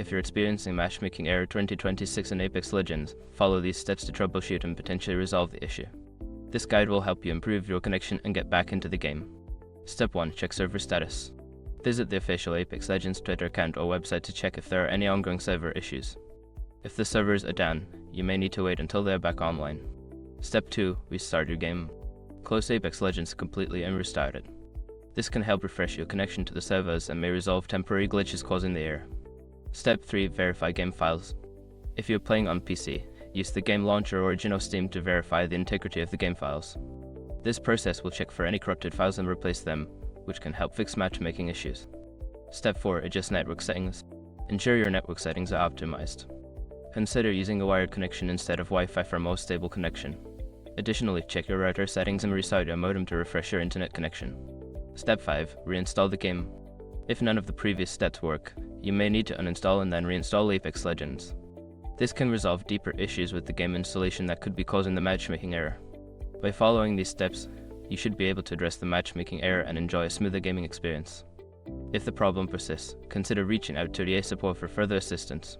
If you're experiencing Matchmaking Error 2026 in Apex Legends, follow these steps to troubleshoot and potentially resolve the issue. This guide will help you improve your connection and get back into the game. Step 1. Check server status. Visit the official Apex Legends Twitter account or website to check if there are any ongoing server issues. If the servers are down, you may need to wait until they are back online. Step 2. Restart your game. Close Apex Legends completely and restart it. This can help refresh your connection to the servers and may resolve temporary glitches causing the error. Step 3. Verify game files. If you're playing on PC, use the game launcher or Origin of Steam to verify the integrity of the game files. This process will check for any corrupted files and replace them, which can help fix matchmaking issues. Step 4. Adjust network settings. Ensure your network settings are optimized. Consider using a wired connection instead of Wi-Fi for a more stable connection. Additionally, check your router settings and restart your modem to refresh your internet connection. Step 5. Reinstall the game. If none of the previous steps work, you may need to uninstall and then reinstall Apex Legends. This can resolve deeper issues with the game installation that could be causing the matchmaking error. By following these steps, you should be able to address the matchmaking error and enjoy a smoother gaming experience. If the problem persists, consider reaching out to TA support for further assistance.